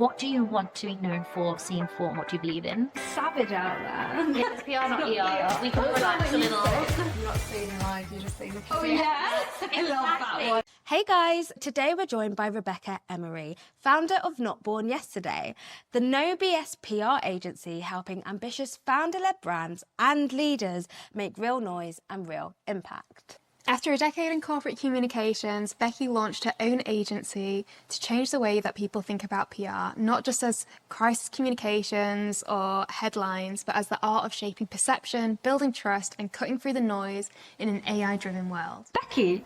What do you want to be known for, seen for, and what do you believe in? Savage out there. Yeah, it's PR, not ER. We can relax a little. I'm not saying the lies, you're just saying the truth. Oh yeah, I love that one. Hey guys, today we're joined by Rebecca Emery, founder of Not Born Yesterday, the no BS PR agency helping ambitious founder-led brands and leaders make real noise and real impact. After a decade in corporate communications, Becky launched her own agency to change the way that people think about PR, not just as crisis communications or headlines, but as the art of shaping perception, building trust, and cutting through the noise in an AI-driven world. Becky,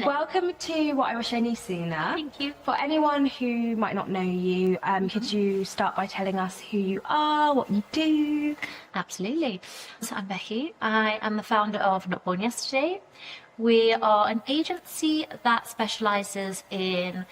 welcome to What I Wish I Knew Sooner. Thank you. For anyone who might not know you, could you start by telling us who you are, what you do? Absolutely. So I'm Becky. I am the founder of Not Born Yesterday. We are an agency that specialises in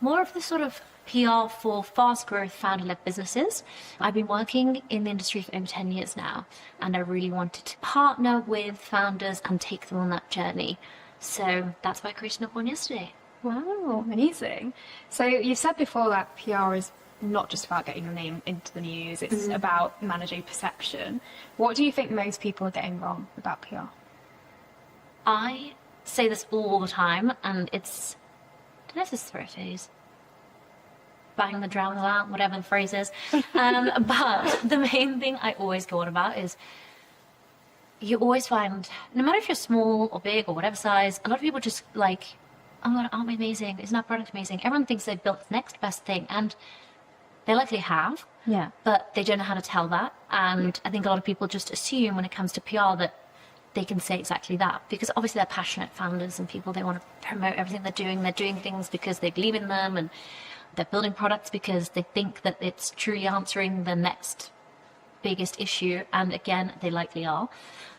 more of the sort of PR for fast growth founder-led businesses. I've been working in the industry for over 10 years now, and I really wanted to partner with founders and take them on that journey. So that's why I created Not Born Yesterday. Wow, amazing. So you've said before that PR is not just about getting your name into the news, it's about managing perception. What do you think most people are getting wrong about PR? I say this all the time, and it's, I don't know if this is the right phrase. Bang the drum out, whatever the phrase is. But the main thing I always go on about is you always find, no matter if you're small or big or whatever size, a lot of people just like, oh my God, aren't we amazing? Isn't our product amazing? Everyone thinks they've built the next best thing, and they likely have. Yeah. But they don't know how to tell that. And I think a lot of people just assume when it comes to PR that they can say exactly that, because obviously they're passionate founders and people, they want to promote everything they're doing things because they believe in them, and they're building products because they think that it's truly answering the next biggest issue, and again, they likely are.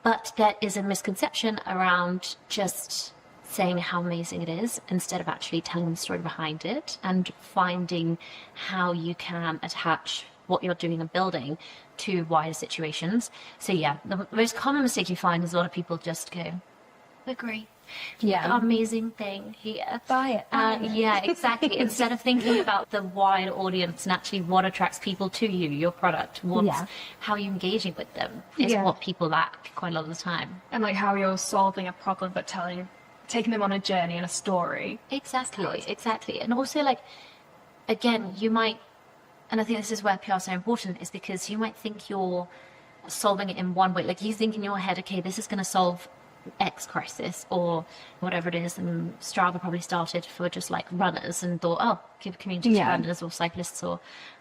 But there is a misconception around just saying how amazing it is instead of actually telling the story behind it and finding how you can attach what you're doing and building to wider situations. So yeah, the most common mistake you find is a lot of people just go, we're great. Yeah. Amazing thing here. Buy it. Yeah, exactly. Instead of thinking about the wide audience and actually what attracts people to you, your product, how you're engaging with them is what people lack quite a lot of the time. And like how you're solving a problem but taking them on a journey and a story. Exactly. And also, like, again, you might, and I think this is where PR is so important, is because you might think you're solving it in one way. Like, you think in your head, okay, this is going to solve X crisis or whatever it is. And Strava probably started for just like runners and thought, oh, give a community to runners or cyclists, or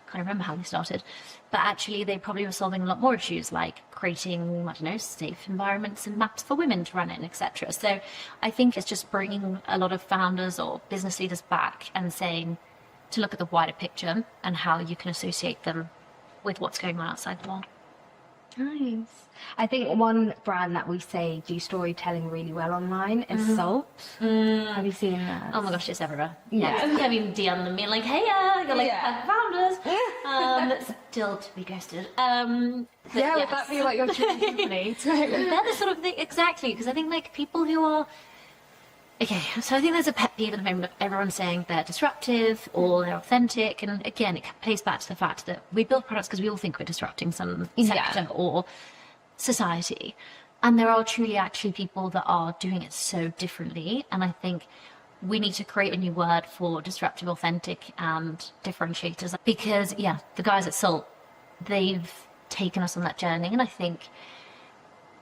I can't remember how they started. But actually, they probably were solving a lot more issues, like creating, I don't know, safe environments and maps for women to run in, etc. So I think it's just bringing a lot of founders or business leaders back and saying, to look at the wider picture and how you can associate them with what's going on outside the world. Nice. I think one brand that we say do storytelling really well online is Salt. Have you seen that? Oh my gosh, it's everywhere. Yeah. I mean, DM them being like, hey, you're like founders. Still to be ghosted. Would that be like your dream company? They're the sort of thing, exactly, because I think like people who are, okay, so I think there's a pet peeve at the moment of everyone saying they're disruptive or they're authentic, and again, it plays back to the fact that we build products because we all think we're disrupting some sector or society, and there are truly actually people that are doing it so differently, and I think we need to create a new word for disruptive, authentic, and differentiators, because the guys at Salt, they've taken us on that journey, and I think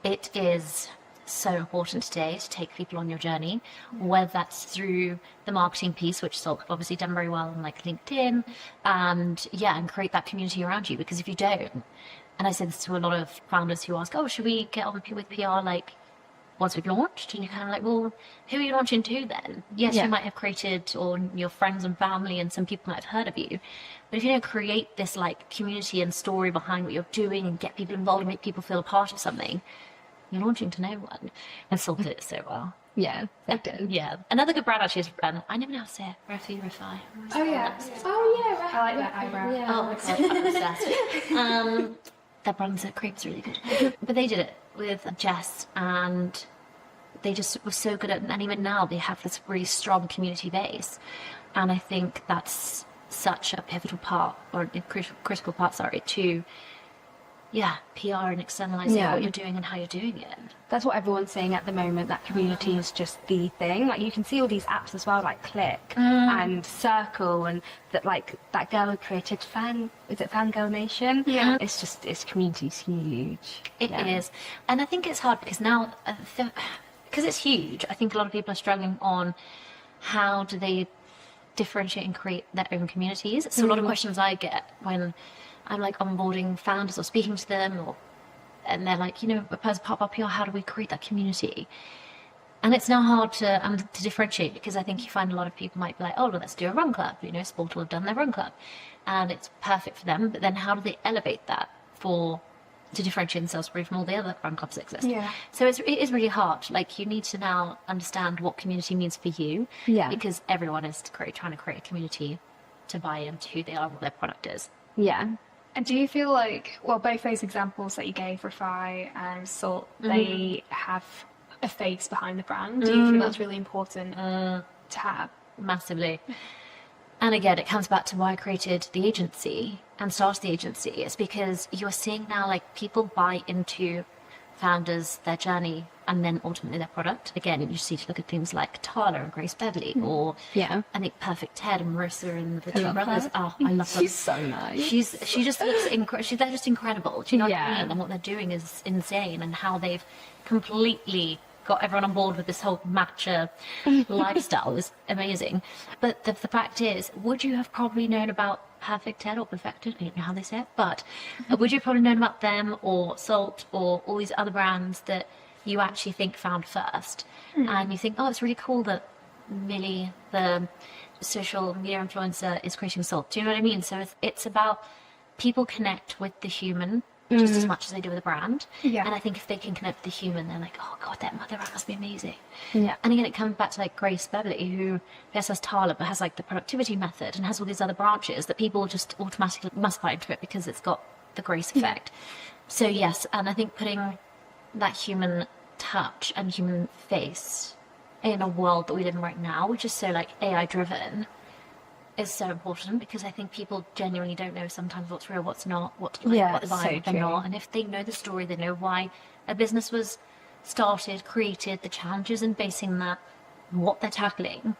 it is so important today to take people on your journey, whether that's through the marketing piece, which Salt have obviously done very well on like LinkedIn, and create that community around you, because if you don't, and I say this to a lot of founders who ask, oh, should we get on with PR like once we've launched? And you're kind of like, well, who are you launching to then? Yes, you might have created, or your friends and family and some people might have heard of you, but if you don't create this like community and story behind what you're doing and get people involved and make people feel a part of something, you're launching to no one. And Salt did it so well. Yeah, they did. Yeah. Another good brand actually is, I never know how to say it, Refi. Oh yeah. I like that eyebrow. Yeah. Oh my God, I'm obsessed. That brand's crepe's really good. But they did it with Jess, and they just were so good at it. And even now they have this really strong community base. And I think that's such a pivotal part, or a critical part, to PR and externalizing what you're doing and how you're doing it. That's what everyone's saying at the moment, that community is just the thing. Like, you can see all these apps as well, like Click and Circle, and that, like, that girl who created Fangirl Nation? Yeah. Its community's huge. It is. And I think it's hard because now, because it's huge, I think a lot of people are struggling on how do they differentiate and create their own communities. So a lot of questions I get when I'm like onboarding founders or speaking to them, and they're like, as part of our PR, how do we create that community? And it's now hard to differentiate, because I think you find a lot of people might be like, oh, well, let's do a run club. Sport will have done their run club, and it's perfect for them. But then how do they elevate that to differentiate themselves from all the other run clubs that exist? Yeah. So it is really hard. Like, you need to now understand what community means for you, because everyone is trying to create a community to buy into who they are, what their product is. Yeah. And do you feel like, well, both those examples that you gave, Refy and Salt, they have a face behind the brand? Do you feel that's really important to have? Massively. And again, it comes back to why I created the agency and started the agency. It's because you're seeing now, like, people buy into founders, their journey, and then ultimately their product. Again, you just need to look at things like Tala and Grace Beverly, or I think Perfect Ted and Marissa and the twin brothers. Oh, I love them. She's so nice. She just looks they're just incredible. Do you know what I mean? And what they're doing is insane, and how they've completely got everyone on board with this whole matcha lifestyle is amazing. But the fact is, would you have probably known about Perfect Ted or Perfected? I don't know how they say it, but would you have probably known about them or Salt or all these other brands that you actually think found first? And you think, oh, it's really cool that Millie, the social media influencer, is creating Salt. Do you know what I mean? So it's about people connect with the human just as much as they do with the brand. Yeah. And I think if they can connect with the human, they're like, oh god, that must be amazing. Yeah. And again, it comes back to like Grace Beverly, who yes has Tala, but has like the productivity method and has all these other branches that people just automatically must buy into it because it's got the Grace effect. So yes, and I think putting that human touch and human face in a world that we live in right now, which is so like AI driven, is so important, because I think people genuinely don't know sometimes what's real, what's not, what they're buying, what they're not. And if they know the story, they know why a business was started, created, the challenges in facing that, what they're tackling,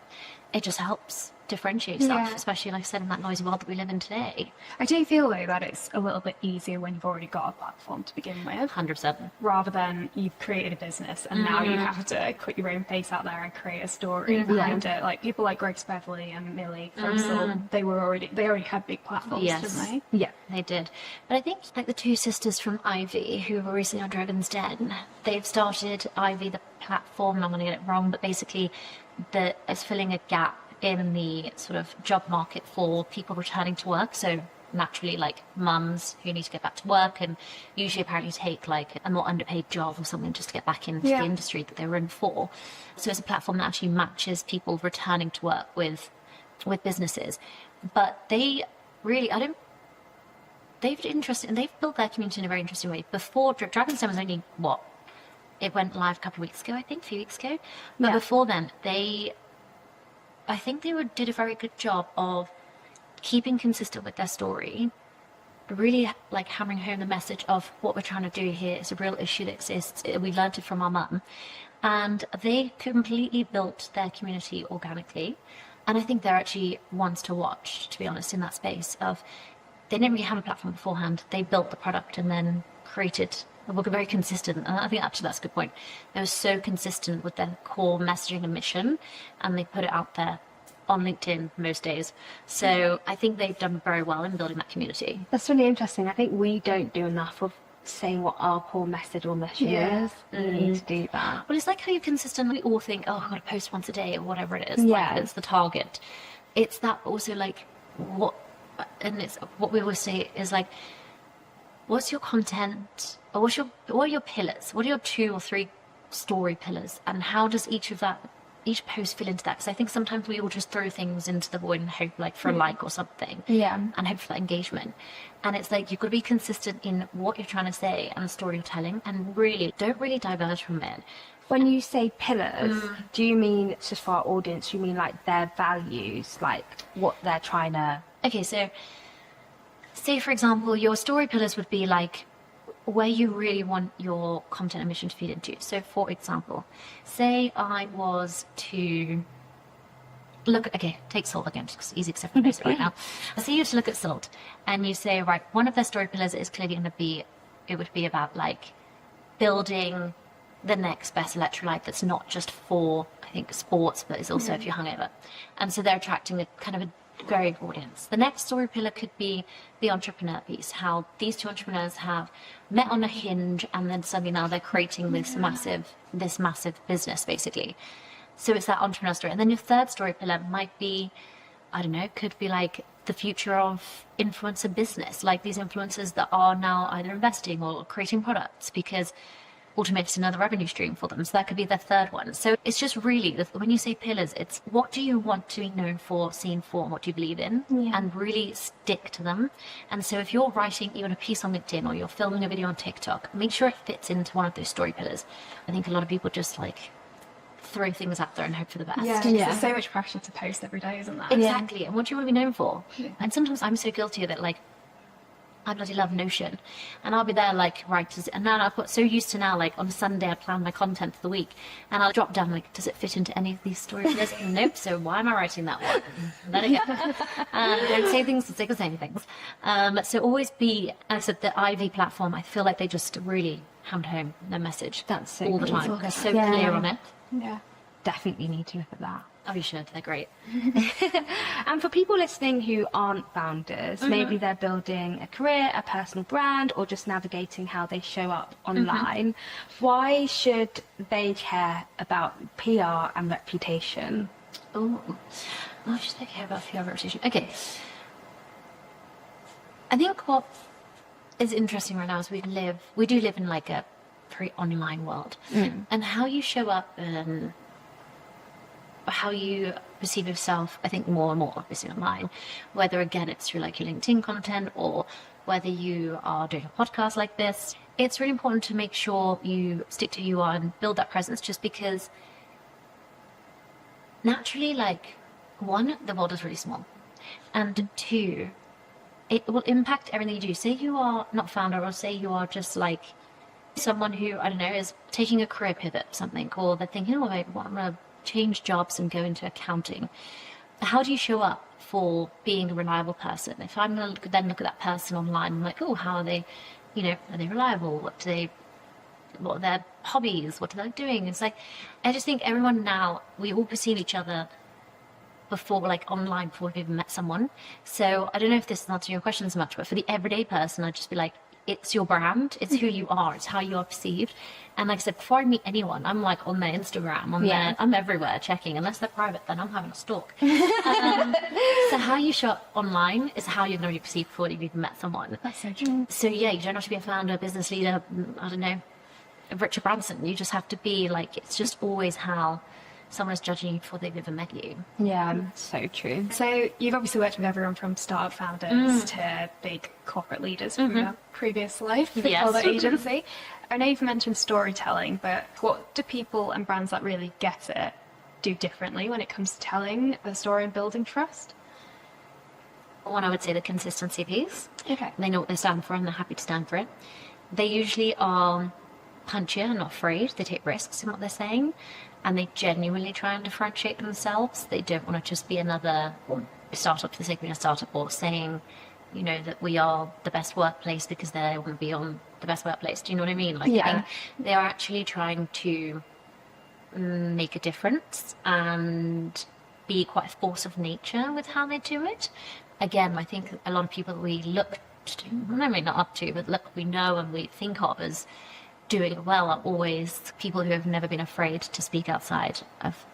it just helps differentiate yourself, especially, like I said, in that noisy world that we live in today. I do feel, though, that it's a little bit easier when you've already got a platform to begin with. 100%. Rather than you've created a business and now you have to put your own face out there and create a story behind it. Like people like Grace Beverly and Millie, for example, they already had big platforms, didn't they? Yeah, they did. But I think like the two sisters from Ivy, who were recently on Dragon's Den, they've started Ivy, the platform, I'm going to get it wrong, but basically it's filling a gap in the sort of job market for people returning to work. So naturally, like mums who need to get back to work and usually apparently take like a more underpaid job or something just to get back into the industry that they were in for. So it's a platform that actually matches people returning to work with businesses. But they really, they've built their community in a very interesting way. Before, Dragon's Den was only, it went live a couple of weeks ago, I think, a few weeks ago. But before then, I think they did a very good job of keeping consistent with their story, really like hammering home the message of what we're trying to do here is a real issue that exists. We learned it from our mum. And they completely built their community organically. And I think they're actually ones to watch, to be honest, in that space of, they didn't really have a platform beforehand. They built the product and then were very consistent. And I think actually that's a good point. They were so consistent with their core messaging and mission, and they put it out there on LinkedIn most days. So I think they've done very well in building that community. That's really interesting. I think we don't do enough of saying what our core message or mission is. We need to do that. Well, it's like how you consistently all think, oh, I've got to post once a day or whatever it is. Like, it's the target. It's that also like it's what we always say is like, what's your content, or what are your pillars? What are your 2 or 3 story pillars, and how does each post fit into that? Because I think sometimes we all just throw things into the void and hope like for a like or something, and hope for that engagement. And it's like you've got to be consistent in what you're trying to say and the story you're telling, and really don't diverge from it. When you say pillars, do you mean, just for our audience, you mean like their values, like what they're trying to Okay, so say, for example, your story pillars would be like where you really want your content and mission to feed into. So, for example, say I was to take Salt again, it's easy because everyone knows it right now. Say you to look at Salt and you say, right, one of their story pillars is clearly going to be, it would be about like building the next best electrolyte that's not just for, I think, sports, but is also if you're hungover. And so they're attracting a kind of a varied audience. The next story pillar could be the entrepreneur piece, how these two entrepreneurs have met on a hinge and then suddenly now they're creating this massive business basically. So it's that entrepreneur story. And then your third story pillar might be, I don't know, could be like the future of influencer business, like these influencers that are now either investing or creating products because ultimately it's another revenue stream for them. So that could be their third one. So it's just really, when you say pillars, it's what do you want to be known for, seen for, and what do you believe in, and really stick to them. And so if you're writing even a piece on LinkedIn or you're filming a video on TikTok, make sure it fits into one of those story pillars. I think a lot of people just like throw things out there and hope for the best. Yeah, there's so much pressure to post every day, isn't there? Exactly. And what do you want to be known for? And sometimes I'm so guilty of it, like I bloody love Notion, and I'll be there like and now I've got so used to now like on a Sunday I plan my content for the week and I'll drop down like, does it fit into any of these story pillars? Nope, so why am I writing that one? Let it go. Don't say things for the sake of saying things. So always be, and I said the Ivy platform, I feel like they just really hammed home their message. That's so all the cool. time. They're so clear on it. Yeah. Definitely need to look at that. Oh, you should. They're great. And for people listening who aren't founders, maybe they're building a career, a personal brand, or just navigating how they show up online, why should they care about PR and reputation? Oh, why should they care about PR and reputation? Okay. I think what is interesting right now is we do live in like a very online world, and how you show up and how you perceive yourself, I think more and more obviously online, whether again it's through like your LinkedIn content or whether you are doing a podcast like this, it's really important to make sure you stick to who you are and build that presence, just because naturally, like, one, the world is really small, and two, it will impact everything you do. Say you are not founder, or say you are just like someone who, I don't know, is taking a career pivot or something, or they're thinking, oh, maybe I'm going to change jobs and go into accounting. How do you show up for being a reliable person? If I'm going to then look at that person online, I'm like, oh, how are they, are they reliable? What are their hobbies? What are they doing? It's like, I just think everyone now, we all perceive each other before, like online, before we've even met someone. So I don't know if this is answering your question so much, but for the everyday person, I'd just be like, it's your brand, it's who you are, it's how you are perceived. And like I said, before I meet anyone, I'm like on their Instagram, I'm everywhere checking. Unless they're private, then I'm having a stalk. So how you show up online is how you're going to be perceived before you've even met someone. That's so true. So yeah, you don't have to be a founder, business leader, I don't know, Richard Branson. You just have to be like, it's just always how someone is judging you before they've ever met you. Yeah, so true. So you've obviously worked with everyone from startup founders to big corporate leaders from your previous life before the agency. I know you've mentioned storytelling, but what do people and brands that really get it do differently when it comes to telling the story and building trust? One, I would say the consistency piece. Okay. They know what they stand for and they're happy to stand for it. They usually are punchier and not afraid. They take risks in what they're saying, and they genuinely try and differentiate themselves. They don't want to just be another startup for the sake of being a startup, or saying, that we are the best workplace because they want to be on the best workplace. Do you know what I mean? Like, I think they are actually trying to make a difference and be quite a force of nature with how they do it. Again, I think a lot of people we look to, maybe not up to, but we know and we think of as doing it well are always people who have never been afraid to speak outside of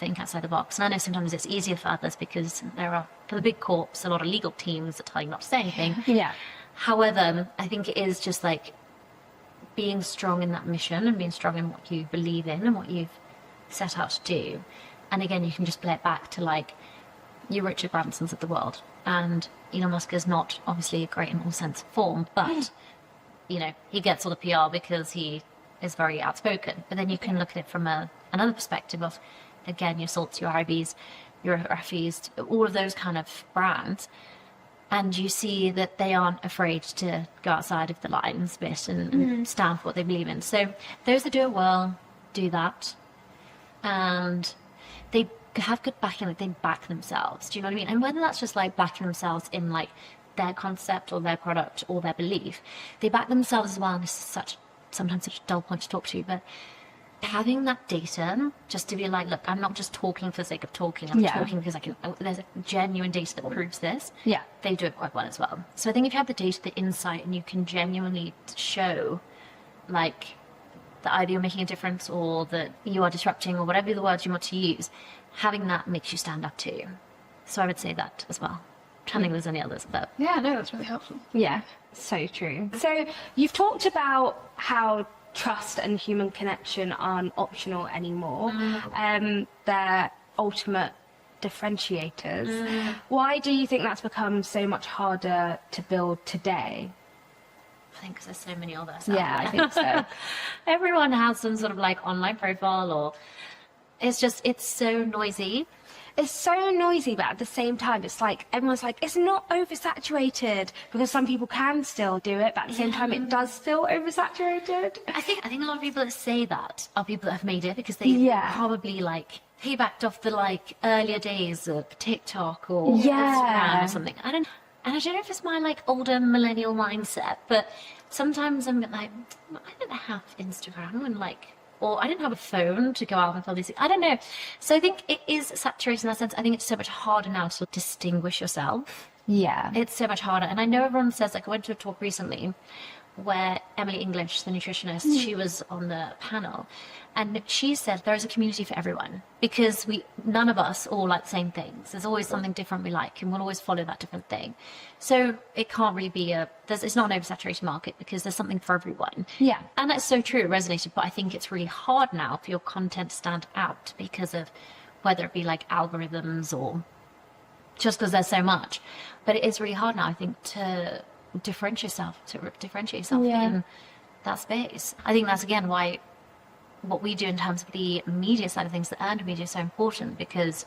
think outside the box. And I know sometimes it's easier for others because there are, for the big corps, a lot of legal teams that tell you not to say anything. Yeah. However, I think it is just like being strong in that mission and being strong in what you believe in and what you've set out to do. And again, you can just play it back to like your Richard Bransons of the world. And Elon Musk is not obviously great in all sense of form, but he gets all the PR because he is very outspoken. But then you can look at it from another perspective of, again, your Salts, your Ivies, Eurographies, all of those kind of brands, and you see that they aren't afraid to go outside of the lines a bit and stand for what they believe in. So those that do it well do that, and they have good backing, like they back themselves. Do you know what I mean? And whether that's just like backing themselves in like their concept or their product or their belief, they back themselves as well. And this is sometimes such a dull point to talk to, but having that data just to be like, look, I'm not just talking for the sake of talking. I'm talking because there's a genuine data that proves this. Yeah. They do it quite well as well. So I think if you have the data, the insight, and you can genuinely show like that either you're making a difference or that you are disrupting or whatever the words you want to use, having that makes you stand up too. So I would say that as well. I don't think there's any others, but Yeah, no, that's really helpful. Yeah, so true. So you've talked about how trust and human connection aren't optional anymore. They're ultimate differentiators. Why do you think that's become so much harder to build today? I think 'cause there's so many of us. Yeah, I think so. Everyone has some sort of like online profile, or it's so noisy. It's so noisy, but at the same time, it's like everyone's like, it's not oversaturated, because some people can still do it, but at the same time, it does feel oversaturated. I think a lot of people that say that are people that have made it because they probably like piggybacked off the like earlier days of TikTok or Instagram or something. I don't know if it's my like older millennial mindset, but sometimes I'm like, I didn't have Instagram and like, or I didn't have a phone to go out and follow these things. I don't know. So I think it is saturated in that sense. I think it's so much harder now to distinguish yourself. Yeah. It's so much harder. And I know everyone says, like, I went to a talk recently where Emily English, the nutritionist, she was on the panel, and she said there is a community for everyone because none of us all like the same things. There's always something different we like, and we'll always follow that different thing. So it can't really be it's not an oversaturated market because there's something for everyone. Yeah. And that's so true. It resonated, but I think it's really hard now for your content to stand out because of whether it be like algorithms or just because there's so much. But it is really hard now, I think, to differentiate yourself in that space. I think that's again why what we do in terms of the media side of things, the earned media, is so important, because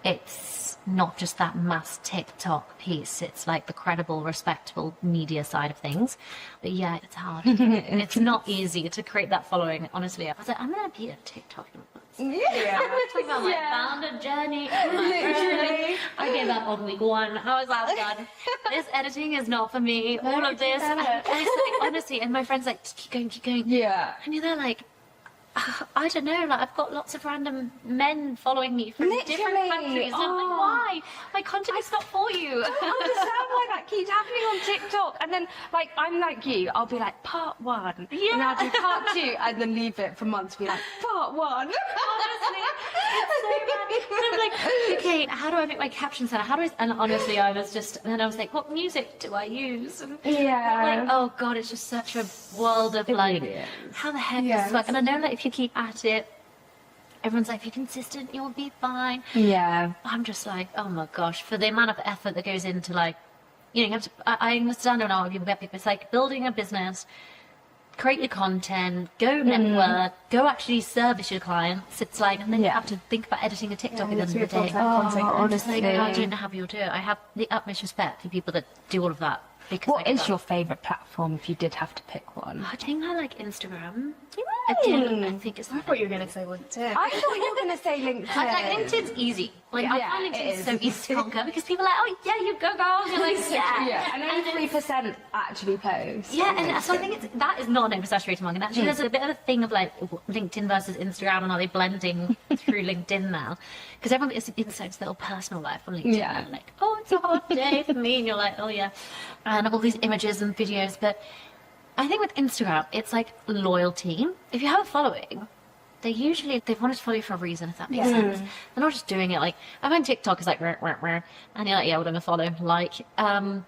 it's not just that mass TikTok piece. It's like the credible, respectable media side of things. But yeah, it's hard. It's not easy to create that following. Honestly, I was like, I'm gonna be a TikTok influencer. Yeah. Talking about my founder journey. Literally. I gave up on week 1. I was like, oh God, this editing is not for me. All of this. And it's like, honestly, and my friends like, just keep going. Yeah. And you're there like, I don't know, like I've got lots of random men following me from different countries. And I'm like, why? My content is not for you. I don't understand why that keeps happening on TikTok. And then, like, I'm like you, I'll be like, part 1. Yeah. And I'll do part 2, and then leave it for months to be like, part 1. Honestly, it's so bad. And I'm like, okay, how do I make my captions better? And honestly, I was like, what music do I use? And like, oh God, it's just such a world of like, how the heck does this work? And I know that if you keep at it, everyone's like, if you're consistent, you'll be fine. Yeah. I'm just like, oh my gosh, for the amount of effort that goes into like, you have to, I understand how people get people. It's like building a business, create your content, go network, go actually service your clients. It's like, and then you have to think about editing a TikTok at the end of the day. Honestly. I don't know how people do it. I have the utmost respect for people that do all of that. Because What is your favourite platform if you did have to pick one? I think I like Instagram. Again, I think it's. I thought you were going to say LinkedIn. I thought you were going to say LinkedIn. I like LinkedIn's easy. Like I find LinkedIn so easy to conquer because people are like, oh yeah, you go girls. You're like, yeah. And only 3% actually post. Yeah, and so I think that is not an oversaturated market. Actually, there's a bit of a thing of like LinkedIn versus Instagram, and are they blending through LinkedIn now? Because everyone is insights their personal life on LinkedIn. Yeah. And like, oh, it's a hot day for me, and you're like, oh yeah, and all these images and videos. But I think with Instagram, it's like loyalty. If you have a following, they've wanted to follow you for a reason, if that makes sense. They're not just doing it like, I find TikTok is like, rah, rah, rah, and you're like, yeah, we're going to follow. Like, but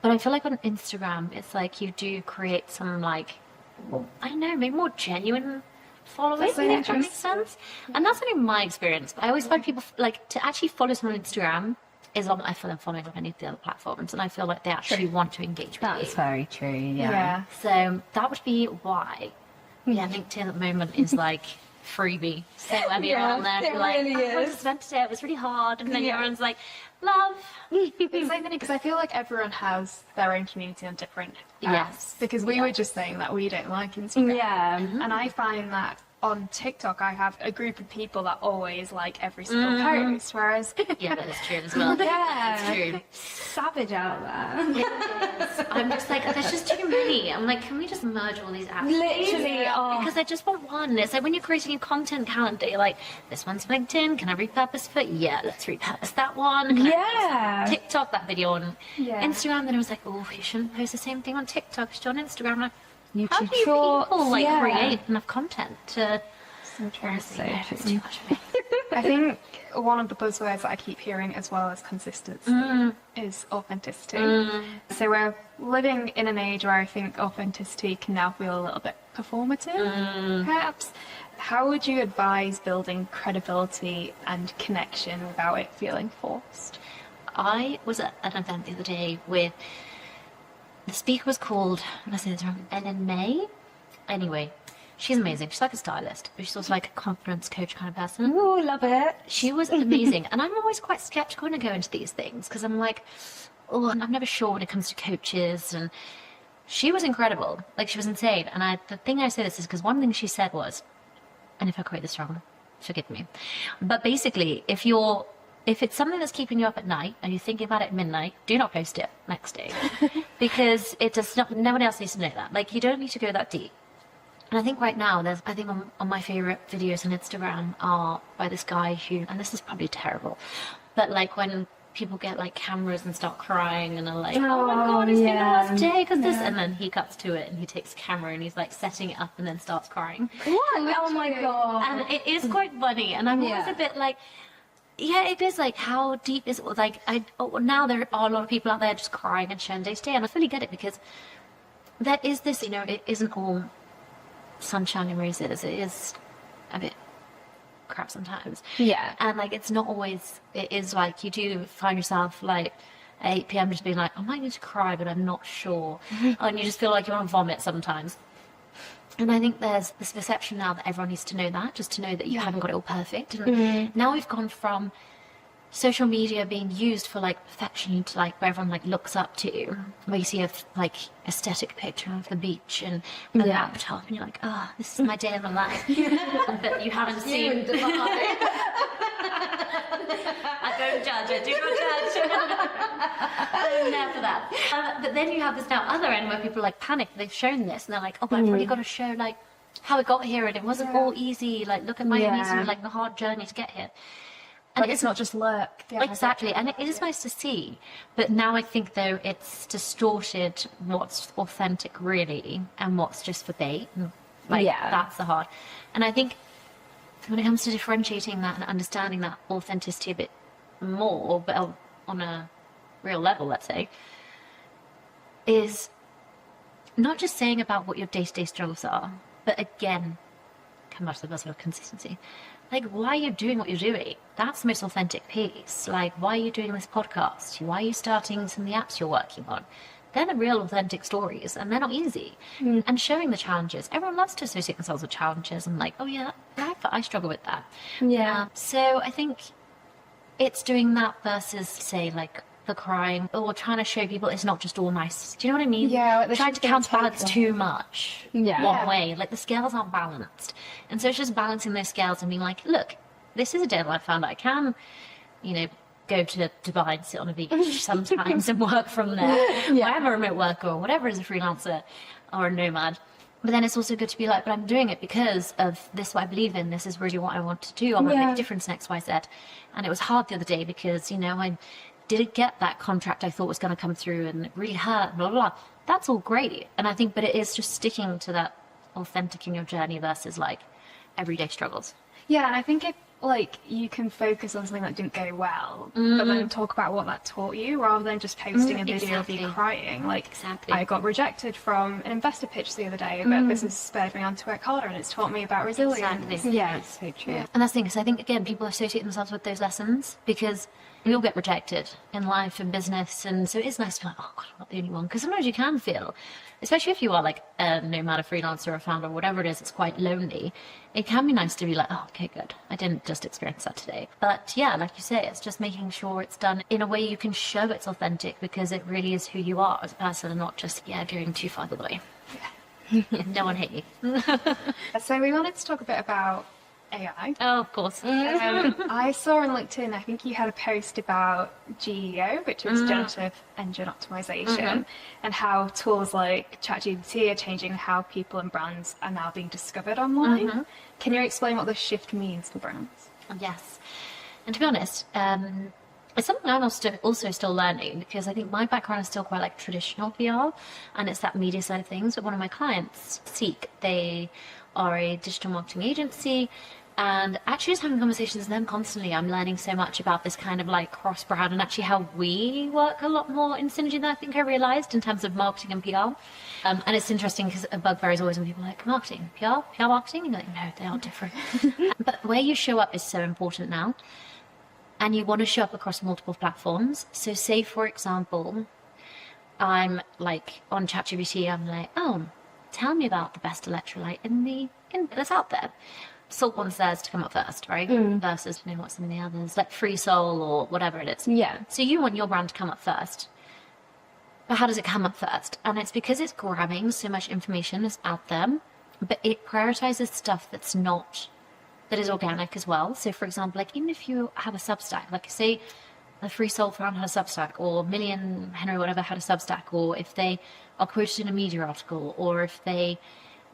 I feel like on Instagram, it's like you do create some like, I don't know, maybe more genuine following, if that makes sense. And that's only my experience. But I always find people like to actually follow someone on Instagram is on I feel I'm following on any of the other platforms, and I feel like they actually want to engage with That's you. very true, yeah. So that would be why. Yeah, LinkedIn at the moment is like freebie. So everyone on there it be like, really I is. just went today, it was really hard. And then everyone's like, love. It's so funny because I feel like everyone has their own community on different apps. Yes. Because we were just saying that we don't like Instagram. Yeah. And I find that on TikTok, I have a group of people that always like every single post, whereas Yeah, that is true as well. Yeah. It's true. Savage out there. It is. I'm just like, there's just too many. I'm like, can we just merge all these apps? Literally, oh. Because I just want one. It's like when you're creating your content calendar, you're like, this one's for LinkedIn. Can I repurpose for? Yeah, let's repurpose that one. Can I Yeah. post TikTok, that video on Yeah. Instagram. Then I was like, oh, you shouldn't post the same thing on TikTok. You should on Instagram. I'm like, how YouTube do you Shorts, people like yeah. create enough content to? So It's too much for me. I think one of the buzzwords that I keep hearing as well as consistency is authenticity. So we're living in an age where I think authenticity can now feel a little bit performative, perhaps. How would you advise building credibility and connection without it feeling forced? I was at an event the other day with the speaker was called, I'm gonna say this wrong, Ellen May. Anyway, she's amazing. She's like a stylist, but she's also like a confidence coach kind of person. Ooh, love it. She was amazing. And I'm always quite skeptical when I go into these things because I'm like, oh, I'm never sure when it comes to coaches. And she was incredible. Like, she was insane. And the thing I say this is because one thing she said was, and if I quote this wrong, forgive me. But basically, if it's something that's keeping you up at night and you're thinking about it at midnight, do not post it next day. Because it does not, no one else needs to know that. Like, you don't need to go that deep. And I think right now, I think on my favorite videos on Instagram are by this guy who, and this is probably terrible, but like when people get like cameras and start crying and are like, oh my God, it's been the worst day because this, and then he cuts to it and he takes the camera and he's like setting it up and then starts crying. What? Oh my God. And it is quite funny. And I'm always a bit like, yeah, it is like, how deep is it? Like, now there are a lot of people out there just crying and showing day to day. And I fully get it because there is this, it isn't all sunshine and roses. It is a bit crap sometimes. Yeah. And like, it's not always, it is like, you do find yourself like at 8 p.m. just being like, I might need to cry, but I'm not sure. And you just feel like you want to vomit sometimes. And I think there's this perception now that everyone needs to know that, just to know that you haven't got it all perfect. And now we've gone from social media being used for like perfection to like where everyone like looks up to, where you see a like aesthetic picture of the beach and the laptop and you're like, oh, this is my day of my life. But you haven't seen. I don't judge, I do not judge. I'm there for that. But then you have this now other end where people are like panic, they've shown this and they're like, oh, but I've really got to show like how it got here and it wasn't all easy, like look at my amazing, like the hard journey to get here. And Like it's not just lurk. Exactly, and it is nice to see. But now I think, though, it's distorted what's authentic, really, and what's just for bait. And, like, that's the hard. And I think when it comes to differentiating that and understanding that authenticity a bit more, but on a real level, let's say, is not just saying about what your day-to-day struggles are, but again, come back to the buzzword consistency. Like, why are you doing what you're doing? That's the most authentic piece. Like, why are you doing this podcast? Why are you starting some of the apps you're working on? They're the real authentic stories, and they're not easy. And showing the challenges. Everyone loves to associate themselves with challenges and like, oh yeah, I struggle with that. Yeah. So I think it's doing that versus, say, like, the crying or trying to show people it's not just all nice. Do you know what I mean? Yeah, they trying to should counterbalance take too much Yeah. one way. Like, the scales aren't balanced. And so it's just balancing those scales and being like, look, this is a day that I found I can, go to Dubai and sit on a beach sometimes and work from there. Yeah. I'm a remote worker or whatever as a freelancer or a nomad. But then it's also good to be like, but I'm doing it because of this, what I believe in. This is really what I want to do. I want to make a difference in X, Y, Z. And it was hard the other day because, I didn't get that contract I thought was going to come through and it really hurt, blah, blah, blah. That's all great. And I think, but it is just sticking to that authentic in your journey versus like everyday struggles. Yeah, and I think if you can focus on something that didn't go well, but then talk about what that taught you rather than just posting a video of you crying. Like, Exactly. I got rejected from an investor pitch the other day, but this has spurred me on to work harder and it's taught me about resilience. Exactly. Yeah, it's so true. And that's the thing, because I think, again, people associate themselves with those lessons because we all get rejected in life and business, and so it's nice to be like, oh God, I'm not the only one, because sometimes you can feel, especially if you are like a nomad, a freelancer, or a founder, or whatever it is, it's quite lonely. It can be nice to be like, oh, okay, good, I didn't just experience that today. But yeah, like you say, it's just making sure it's done in a way you can show it's authentic, because it really is who you are as a person, and not just going too far the way. No one hate you. So we wanted to talk a bit about AI. Oh, of course. I saw on LinkedIn, I think you had a post about GEO, which is generative engine optimization, and how tools like ChatGPT are changing how people and brands are now being discovered online. Can you explain what this shift means for brands? Yes. And to be honest, it's something I'm also still learning, because I think my background is still quite like traditional PR, and it's that media side of things. But one of my clients, Seek, they are a digital marketing agency, and actually just having conversations with them constantly, I'm learning so much about this kind of like cross-brand, and actually how we work a lot more in synergy than I think I realised in terms of marketing and PR. And it's interesting because a bugbear is always when people are like, marketing, PR marketing, and you're like, no, they are different. But where you show up is so important now. And you want to show up across multiple platforms. So say, for example, I'm like on ChatGPT, I'm like, oh, tell me about the best electrolyte that's out there. Salt wants theirs to come up first, right? Versus, what's some of the others, like Free Soul or whatever it is. Yeah. So you want your brand to come up first. But how does it come up first? And it's because it's grabbing so much information that's out there, but it prioritizes stuff that is organic as well. So for example, like even if you have a Substack, like say the Free Soul founder had a Substack, or Million Henry whatever had a Substack, or if they are quoted in a media article, or if their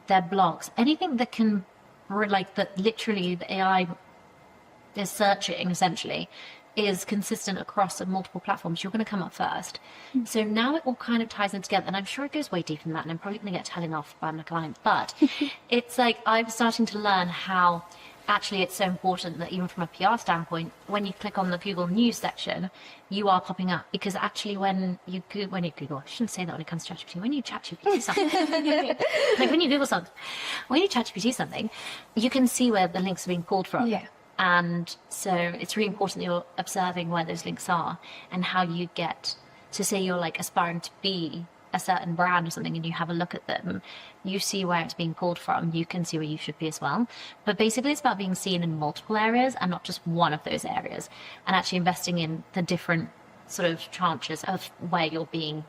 blogs, anything that can that literally the AI is searching essentially is consistent across multiple platforms, you're going to come up first. So now it all kind of ties in together, and I'm sure it goes way deeper than that, and I'm probably going to get telling off by my client, but it's like I'm starting to learn how actually it's so important that even from a PR standpoint, when you click on the Google News section, you are popping up, because actually when you Google, I shouldn't say that when it comes to ChatGPT, when you ChatGPT something, like when you Google something, when you ChatGPT something, you can see where the links are being pulled from. Yeah. And so it's really important that you're observing where those links are, and how you get to, say you're like aspiring to be a certain brand or something, and you have a look at them, you see where it's being pulled from, you can see where you should be as well. But basically it's about being seen in multiple areas and not just one of those areas, and actually investing in the different sort of tranches of where you're being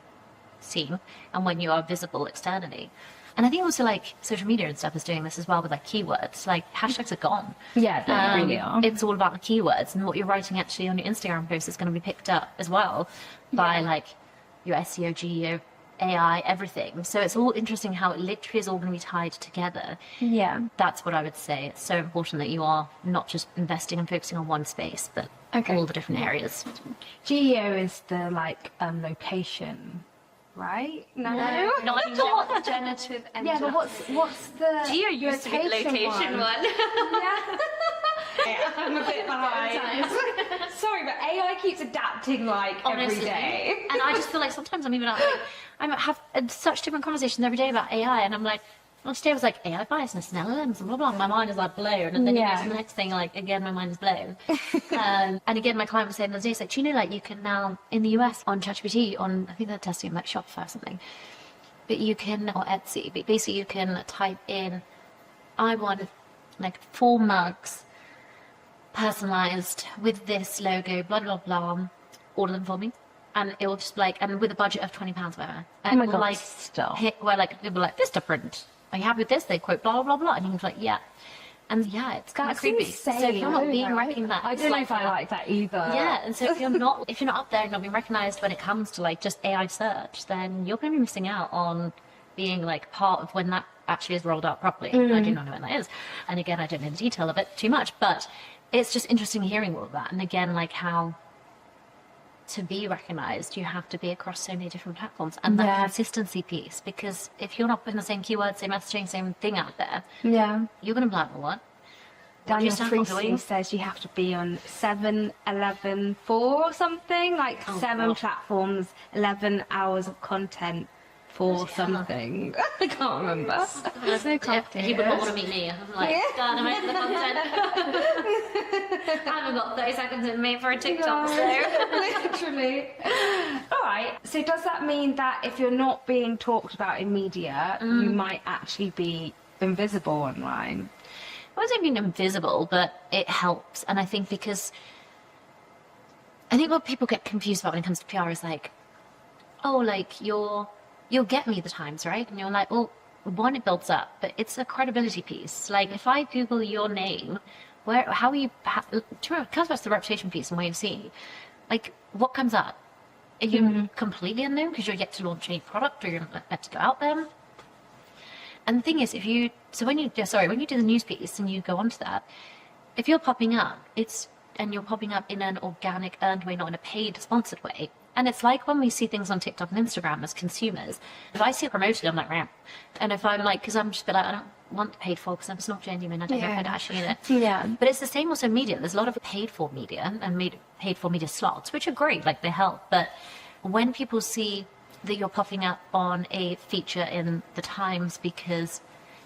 seen and when you are visible externally. And I think also like social media and stuff is doing this as well with like keywords. Like hashtags are gone. Yeah, they really are. It's all about the keywords, and what you're writing actually on your Instagram post is going to be picked up as well by like your SEO, GEO, AI, everything. So it's all interesting how it literally is all going to be tied together. Yeah. That's what I would say. It's so important that you are not just investing and focusing on one space, but all the different areas. GEO is the location, right? No. Not anymore. Generative engine. Yeah, but what's the Geo used to be the location one. Yeah. I'm a bit behind. Sorry, but AI keeps adapting Honestly. every day. And I just feel like sometimes I'm even I have such different conversations every day about AI, and I'm like, today I was like AI biasness and LLMs and blah blah. My mind is like blown, and then you go to the next thing, like again my mind is blown. And again, my client was saying the other day, it's like, do you know, like you can now in the US on ChatGPT, on I think they're testing like Shopify or something, but you can, or Etsy, but basically you can type in, I want like 4 mugs personalized with this logo, blah blah blah, order them for me, and it will just and with a budget of £20 whatever. And Oh my God, stop. Where they'll be like, this different. Are you happy with this? They quote blah blah blah, and you're like, yeah. And yeah, it's kind of creepy. Insane. So if you're not being recognized, I don't know if I like that either. Yeah, and so if you're not up there and not being recognized when it comes to like just AI search, then you're going to be missing out on being like part of when that actually is rolled out properly. I do not know when that is, and again, I don't know the detail of it too much, but it's just interesting hearing all of that. And again, like how to be recognized, you have to be across so many different platforms, and that consistency piece, because if you're not putting the same keywords, same messaging, same thing out there, you're going to be like, well, what? Daniel Freesey says you have to be on 7, 11, 4 or something, 7 platforms, 11 hours of content for something. I can't remember. So He would not want to meet me. I'm like, God, am I in the content? I haven't got 30 seconds in me for a TikTok, so. Literally. All right. So does that mean that if you're not being talked about in media, you might actually be invisible online? I wasn't being invisible, but it helps. And I think because I think what people get confused about when it comes to PR is like, oh, like you'll get me the Times, right? And you're like, well, one, it builds up, but it's a credibility piece. Like if I Google your name, how are you, it comes back to the reputation piece and way of seeing, like what comes up? Are you completely unknown because you're yet to launch any product or you're not yet to go out there? And the thing is, when you do the news piece and you go onto that, if you're popping up, and you're popping up in an organic, earned way, not in a paid, sponsored way. And it's like when we see things on TikTok and Instagram as consumers, if I see it promoted, I'm like, right. And if I'm like, because I'm just a bit like, I don't want paid for because it's not genuine, I don't know if I'd actually need it. Yeah. But it's the same also in media. There's a lot of paid for media and paid for media slots, which are great, like they help. But when people see that you're popping up on a feature in the Times because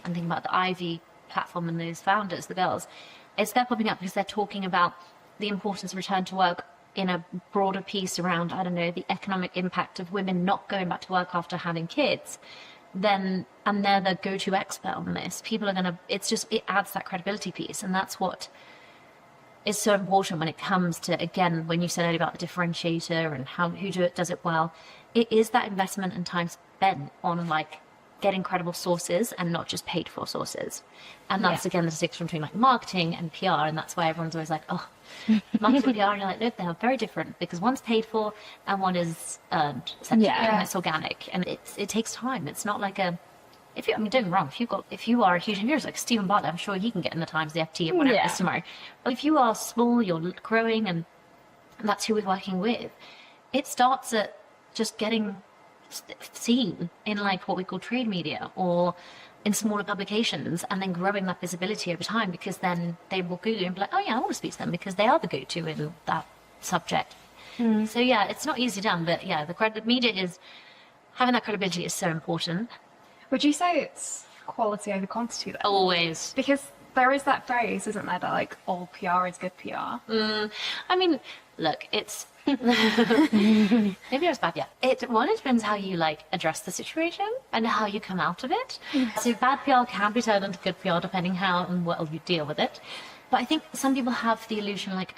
I'm thinking about the Ivy platform and those founders, the girls, they're popping up because they're talking about the importance of return to work in a broader piece around, I don't know, the economic impact of women not going back to work after having kids, and they're the go-to expert on this. People are going to, it adds that credibility piece. And that's what is so important when it comes to, again, when you said earlier about the differentiator and who does it well, it is that investment and time spent on like getting credible sources and not just paid for sources. And that's again the distinction between like marketing and PR, and that's why everyone's always like, oh, marketing and PR, and you're like, no, they are very different because one's paid for and one is earned, essentially, and it's organic, and it takes time. It's not like don't get me wrong, if you are a huge influencer like Stephen Bartlett, I'm sure he can get in the Times, the FT, or whatever it is tomorrow. But if you are small, you're growing, and that's who we're working with, it starts at just getting seen in like what we call trade media or in smaller publications, and then growing that visibility over time, because then they will Google and be like, oh yeah, I want to speak to them because they are the go-to in that subject. So yeah, it's not easy done, but yeah, the media is having that credibility is so important. Would you say it's quality over quantity then? Always. Because there is that phrase, isn't there, that like all PR is good PR? I mean, look, it's maybe it's bad. Yeah, it depends how you like address the situation and how you come out of it. So bad PR can be turned into good PR depending how and well you deal with it. But I think some people have the illusion like,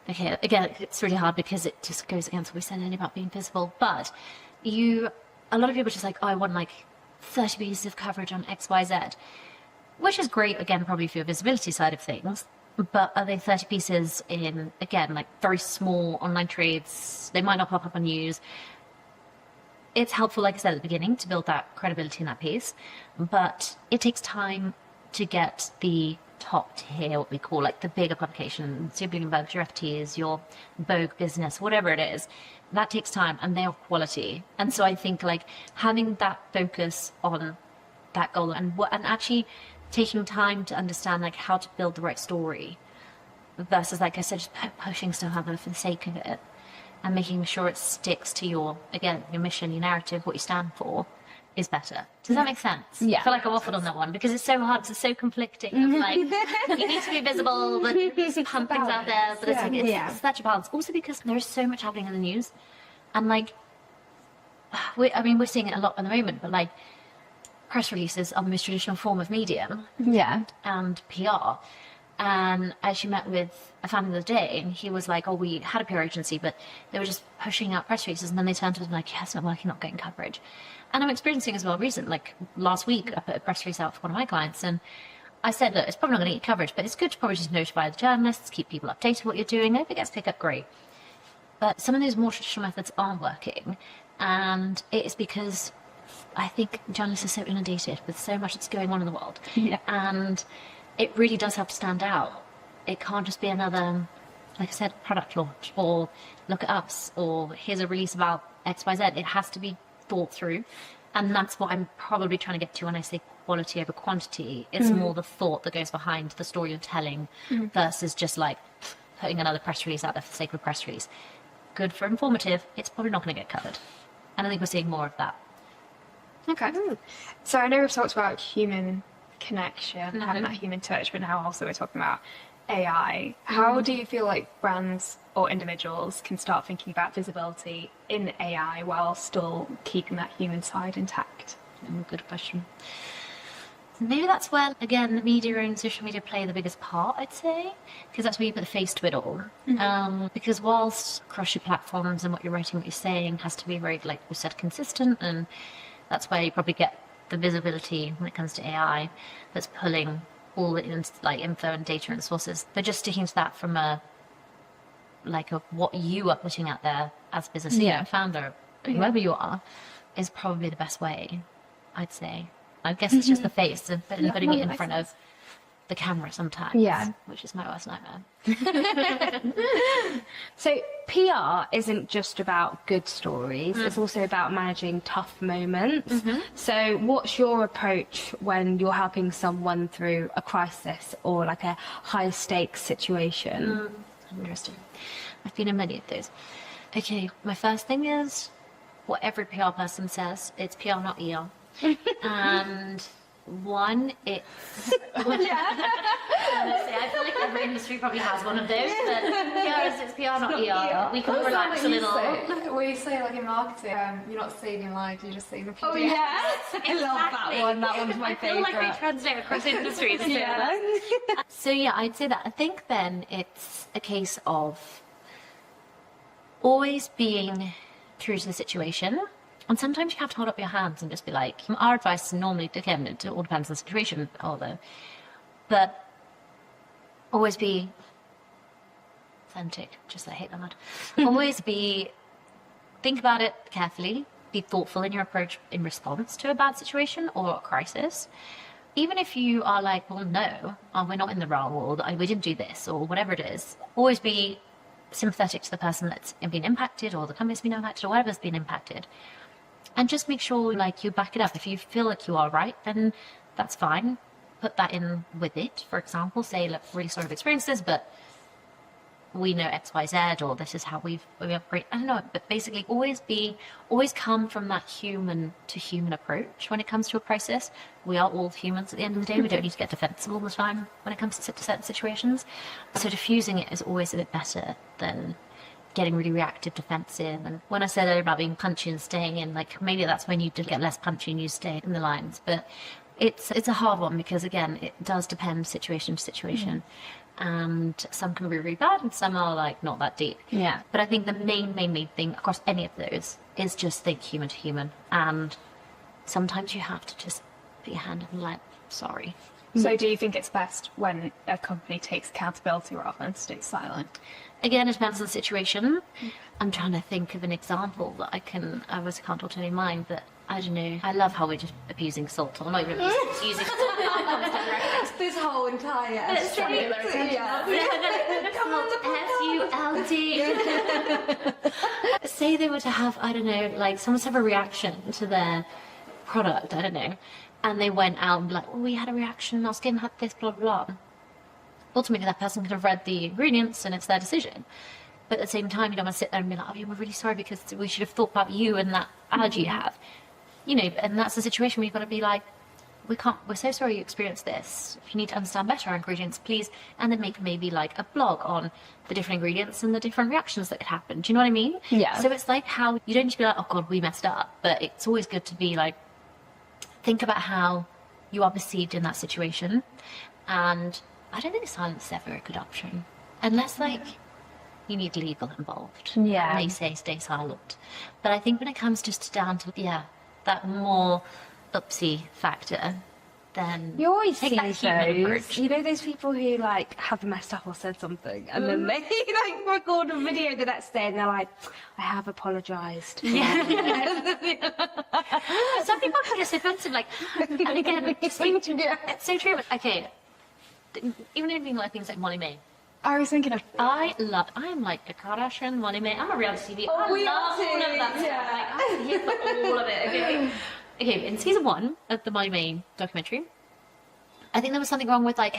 okay, again, it's really hard because it just goes against what we said earlier about being visible. But a lot of people are just like, oh, I want like 30 pieces of coverage on XYZ, which is great, again, probably for your visibility side of things. But are they 30 pieces in, again, like very small online trades? They might not pop up on news. It's helpful, like I said at the beginning, to build that credibility in that piece. But it takes time to get the top tier, what we call like the bigger publications, your Bloomberg, your FTs, your Vogue business, whatever it is. That takes time and they are quality. And so I think like having that focus on that goal and actually taking time to understand like how to build the right story versus, like I said, just pushing stuff out there for the sake of it and making sure it sticks to your mission, your narrative, what you stand for is better. Does that make sense? Yeah. I feel like I waffled on that one because it's so hard, it's so conflicting. Of like, you need to be visible, but pump things out there, but it's such a balance. Also because there is so much happening in the news, and like, we're seeing it a lot at the moment, but like, press releases are the most traditional form of media and PR. And I actually met with a fan the other day, and he was like, oh, we had a PR agency, but they were just pushing out press releases, and then they turned to us and like, yeah, it's not working, not getting coverage. And I'm experiencing as well recently, like last week, I put a press release out for one of my clients, and I said, look, it's probably not going to get coverage, but it's good to probably just notify the journalists, keep people updated what you're doing. If it gets picked up, great. But some of those more traditional methods aren't working, and it's because I think journalists are so inundated with so much that's going on in the world. And it really does have to stand out. It can't just be another, like I said, product launch or look at us or here's a release about XYZ. It has to be thought through. And that's what I'm probably trying to get to when I say quality over quantity. It's more the thought that goes behind the story you're telling versus just like putting another press release out there for the sake of a press release. Good for informative, it's probably not going to get covered. And I think we're seeing more of that. Okay. So I know we've talked about human connection, having that human touch, but now also we're talking about AI. How do you feel like brands or individuals can start thinking about visibility in AI while still keeping that human side intact? Good question. Maybe that's where, again, the media and social media play the biggest part, I'd say, because that's where you put the face to it all. Because whilst across your platforms and what you're writing, what you're saying has to be very, like we said, consistent, and that's where you probably get the visibility when it comes to AI that's pulling all the info and data and sources. But just sticking to that from what you are putting out there as business leader, founder, whoever you are, is probably the best way, I'd say. I guess it's just the face and putting it in front of the camera sometimes, which is my worst nightmare. So PR isn't just about good stories, it's also about managing tough moments. So what's your approach when you're helping someone through a crisis or like a high stakes situation? Interesting. I've been in many of those. Okay, my first thing is what every PR person says, it's PR, not ER. And one, it's honestly, I feel like every industry probably has one of those, but it's PR, not ER. We can relax a little. Well, you say like in marketing, you're not saving lives, you're just saving people. Oh yeah, I love that one. That one's my favourite. I feel like they translate across industries. So yeah, I'd say that. I think then it's a case of always being true to the situation. And sometimes you have to hold up your hands and just be like, our advice normally, again, it all depends on the situation, but always be authentic, just I hate that word. Always think about it carefully, be thoughtful in your approach in response to a bad situation or a crisis. Even if you are like, well, no, we're not in the wrong, or we didn't do this, or whatever it is, always be sympathetic to the person that's been impacted, or the company's been impacted, or whatever's been impacted. And just make sure, like, you back it up. If you feel like you are right, then that's fine. Put that in with it. For example, say, look, really sorry I've experienced this, but we know X, Y, Z, or this is how we operate. I don't know, but basically always come from that human to human approach when it comes to a crisis. We are all humans at the end of the day. We don't need to get defensive all the time when it comes to certain situations. So diffusing it is always a bit better than getting really reactive, defensive. And when I said earlier about being punchy and staying in, like, maybe that's when you did get less punchy and you stay in the lines. But it's a hard one because, again, it does depend situation to situation. And some can be really bad and some are, like, not that deep. Yeah. But I think the main thing across any of those is just think human to human. And sometimes you have to just put your hand in, like, sorry. So do you think it's best when a company takes accountability rather than stay silent? Again, it depends on the situation. I'm trying to think of an example that I was accountable to in mind, but I don't know. I love how we're just abusing salt. I'm not even using salt. This whole entire S-U-L-T. Say they were to have, I don't know, like someone to have a reaction to their product, I don't know, and they went out and be like, oh, we had a reaction, our skin had this, blah, blah. Ultimately, that person could have read the ingredients and it's their decision. But at the same time, you don't want to sit there and be like, oh, yeah, we're really sorry because we should have thought about you and that allergy you have. You know, and that's the situation where you've got to be like, we're so sorry you experienced this. If you need to understand better our ingredients, please. And then make maybe like a blog on the different ingredients and the different reactions that could happen. Do you know what I mean? Yeah. So it's like how you don't need to be like, oh God, we messed up. But it's always good to be like, think about how you are perceived in that situation. And I don't think silence is ever a good option. Unless like you need legal involved. Yeah. And they say stay silent. But I think when it comes just down to, that more upsy factor, then you always take see that human those, approach. you know, those people who like have messed up or said something and then they like record a video the next day and they're like, I have apologised. Yeah. Some people are just offensive, like, and again, just like, it's so true. Okay, even anything like things like Molly May. I was thinking of... I am like a Kardashian, Molly May. I'm a reality TV. I we love are all of too, that stuff. yeah. Like, I'm here for all of it. Okay. Okay, in season 1 of the Molly May documentary, I think there was something wrong with like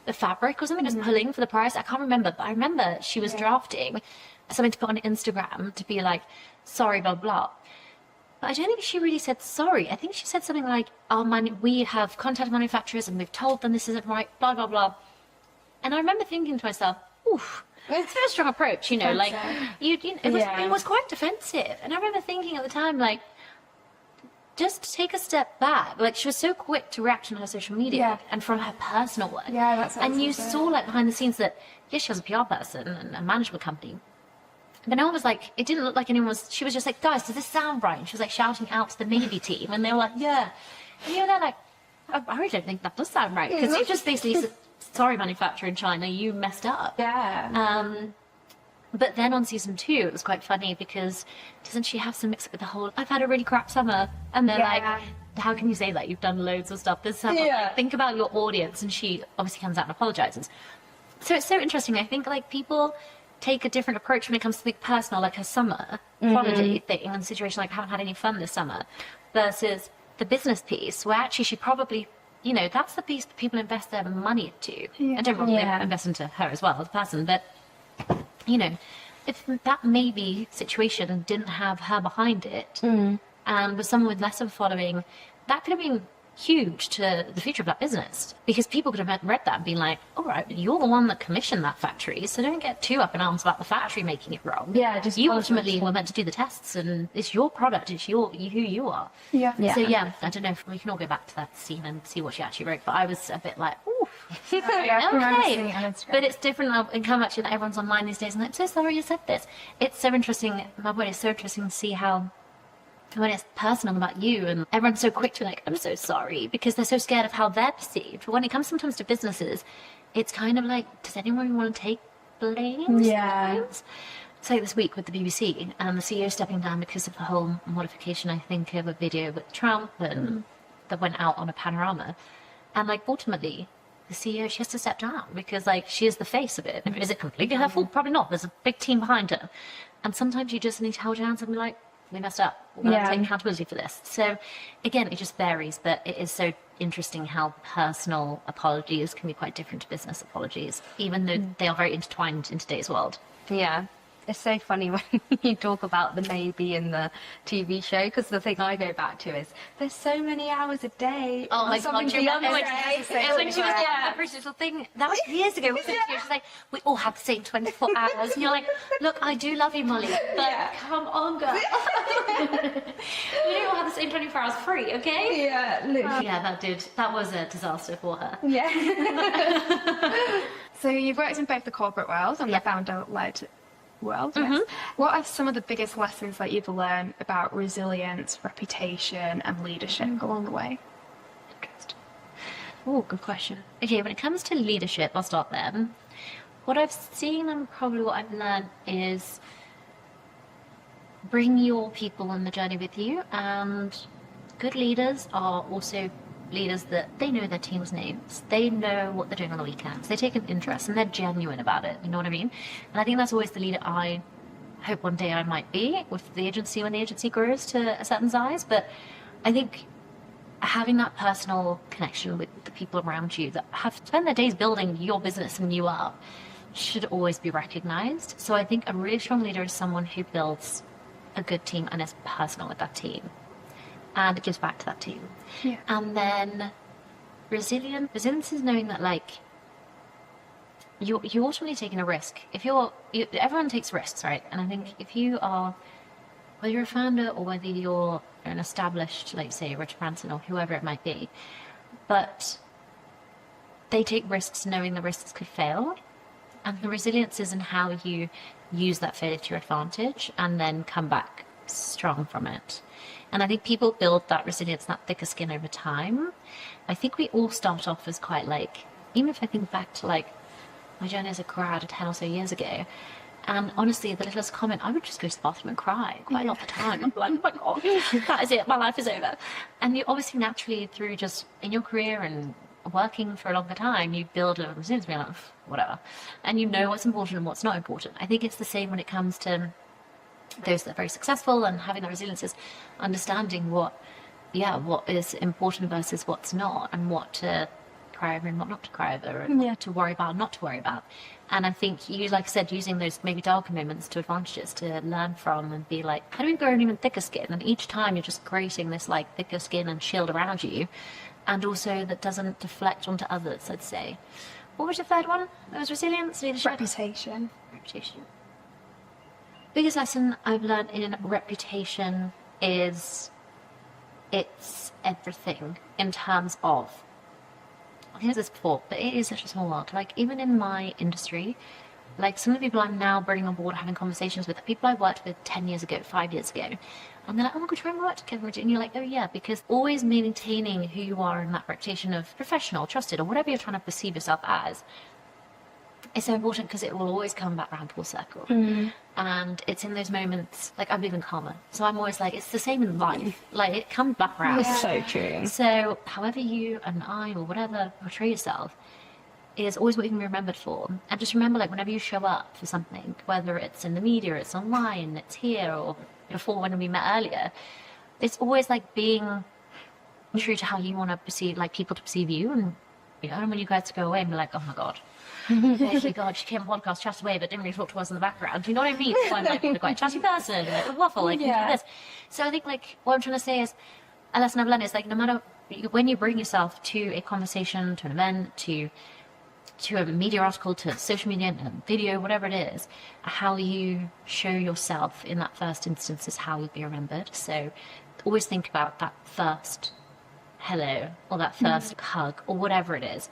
the fabric or something, just pulling for the price. I can't remember, but I remember she was drafting something to put on Instagram to be like, sorry, blah, blah. But I don't think she really said sorry. I think she said something like, we have contacted manufacturers and we've told them this isn't right, blah, blah, blah. And I remember thinking to myself, oof, it's a very strong approach, you know, like, it was quite defensive. And I remember thinking at the time, like, just take a step back. Like, she was so quick to react on her social media and from her personal work. Yeah, that's and you saw, like, behind the scenes that, yes, she was a PR person and a management company. But no one was like, it didn't look like anyone was, she was just like, guys, does this sound right? And she was like shouting out to the Navy team. And they were like, yeah. And you know, they're like, I really don't think that does sound right. Because you just basically said, sorry, manufacturer in China, you messed up. Yeah. But then on season 2, it was quite funny because doesn't she have some mix up with the whole, I've had a really crap summer. And they're like, how can you say that? You've done loads of stuff this summer. Like, think about your audience. And she obviously comes out and apologizes. So it's so interesting. I think like people take a different approach when it comes to something personal, like her summer holiday thing and the situation like I haven't had any fun this summer, versus the business piece where actually she probably, you know, that's the piece that people invest their money into. And don't probably invest into her as well as a person, but you know, if that maybe situation didn't have her behind it and was someone with less of a following, that could have been huge to the future of that business, because people could have read that and been like, all right, you're the one that commissioned that factory, so don't get too up in arms about the factory making it wrong. Just you ultimately were meant to do the tests and it's your product, it's who you are. So I don't know if we can all go back to that scene and see what she actually wrote, but I was a bit like, ooh. Okay, but it's different now in how much everyone's online these days and I'm so sorry you said this. It's so interesting, my boy, it's so interesting to see how when it's personal about you and everyone's so quick to be like, I'm so sorry, because they're so scared of how they're perceived. But when it comes sometimes to businesses, it's kind of like, does anyone want to take blame? Sometimes? It's like this week with the BBC and the CEO stepping down because of the whole modification, I think, of a video with Trump and that went out on a panorama. And like ultimately, the CEO, she has to step down because like she is the face of it. Is it completely her fault? Probably not. There's a big team behind her. And sometimes you just need to hold your hands and be like, we messed up. We're going to take accountability for this. So again, it just varies, but it is so interesting how personal apologies can be quite different to business apologies, even though they are very intertwined in today's world. Yeah. It's so funny when you talk about the maybe in the TV show, because the thing I go back to is there's so many hours a day. Oh my God, do you remember when she was on that little thing? That was years ago, wasn't it? She was like, we all have the same 24 hours. And you're like, look, I do love you, Molly, but come on, girl. We don't all have the same 24 hours free, okay? That was a disaster for her. So you've worked in both the corporate world and the founder-led world. What are some of the biggest lessons that you've learned about resilience, reputation, and leadership along the way? Interesting. Oh, good question. Okay, when it comes to leadership, I'll start there. What I've seen and probably what I've learned is bring your people on the journey with you, and good leaders are also leaders that they know their team's names, they know what they're doing on the weekends, they take an interest and they're genuine about it, you know what I mean? And I think that's always the leader I hope one day I might be with the agency when the agency grows to a certain size. But I think having that personal connection with the people around you that have spent their days building your business and you up should always be recognized. So I think a really strong leader is someone who builds a good team and is personal with that team and gives back to that team. And then resilience is knowing that like you're ultimately taking a risk. If everyone takes risks, right? And I think if you are, whether you're a founder or whether you're an established, like say Richard Branson or whoever it might be, but they take risks knowing the risks could fail. And the resilience is in how you use that failure to your advantage and then come back strong from it. And I think people build that resilience, that thicker skin over time. I think we all start off as quite like, even if I think back to like my journey as a grad 10 or so years ago, and honestly, the littlest comment, I would just go to the bathroom and cry quite a lot of the time. I'm like, oh my God, that is it, my life is over. And you obviously naturally through just in your career and working for a longer time, you build a resilience, being like, whatever. And you know what's important and what's not important. I think it's the same when it comes to those that are very successful and having that resilience is understanding what is important versus what's not, and what to cry over and what not to cry over, and to worry about, not to worry about. And I think you, like I said, using those maybe darker moments to advantages to learn from and be like, how do we grow an even thicker skin? And each time you're just creating this like thicker skin and shield around you, and also that doesn't deflect onto others, I'd say. What was your third one? It was resilience, leadership? Reputation. Reputation. Biggest lesson I've learned in reputation is it's everything in terms of, I think this before, but it is such a small world. Like, even in my industry, like some of the people I'm now bringing on board, having conversations with, the people I worked with 10 years ago, 5 years ago, and they're like, oh my god, do you remember we worked together? And you're like, oh yeah, because always maintaining who you are in that reputation of professional, trusted, or whatever you're trying to perceive yourself as, it's so important because it will always come back round full circle. And it's in those moments, like I'm even calmer. So I'm always like, it's the same in life. Like, it comes back around. It's so true. So however you and I or whatever portray yourself is always what you can be remembered for. And just remember, like, whenever you show up for something, whether it's in the media, it's online, it's here, or before when we met earlier, it's always like being true to how you want to perceive, like, people to perceive you. And, you know, and when you guys go away and be like, oh my god, God, she came on podcast, chatted away, but didn't really talk to us in the background. Do you know what I mean? So I'm like a quite chatty person, like a waffle, like do this. So I think, like, what I'm trying to say is, a lesson I've learned is, like, no matter when you bring yourself to a conversation, to an event, to a media article, to social media, and video, whatever it is, how you show yourself in that first instance is how you'll be remembered. So always think about that first hello or that first hug or whatever it is.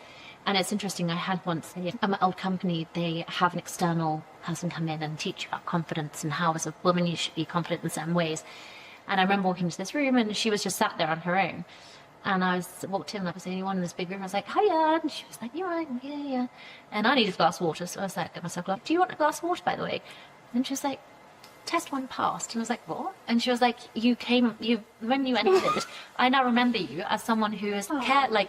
And it's interesting, I had once at my old company, they have an external person come in and teach you about confidence and how as a woman you should be confident in certain ways. And I remember walking into this room and she was just sat there on her own. And I walked in and I was the only one in this big room. I was like, hiya. And she was like, you're right, yeah. And I needed a glass of water. So I was like, get myself a glass. Do you want a glass of water, by the way? And she was like, test one passed. And I was like, what? And she was like, when you entered, I now remember you as someone who is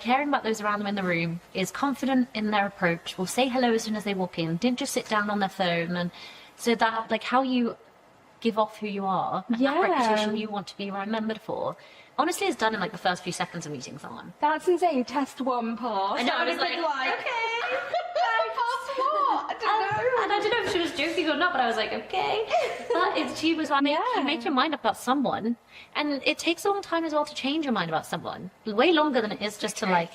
caring about those around them in the room, is confident in their approach, will say hello as soon as they walk in, didn't just sit down on their phone. And so that, like, how you give off who you are, and that reputation you want to be remembered for, honestly, is done in, like, the first few seconds of meeting someone. That's insane. Test one pass. I know, I was like, okay. Pass what? I don't know. And I don't know if she was joking or not, but I was like, okay. But she was like, you make your mind up about someone, and it takes a long time as well to change your mind about someone. Way longer than it is just to, like,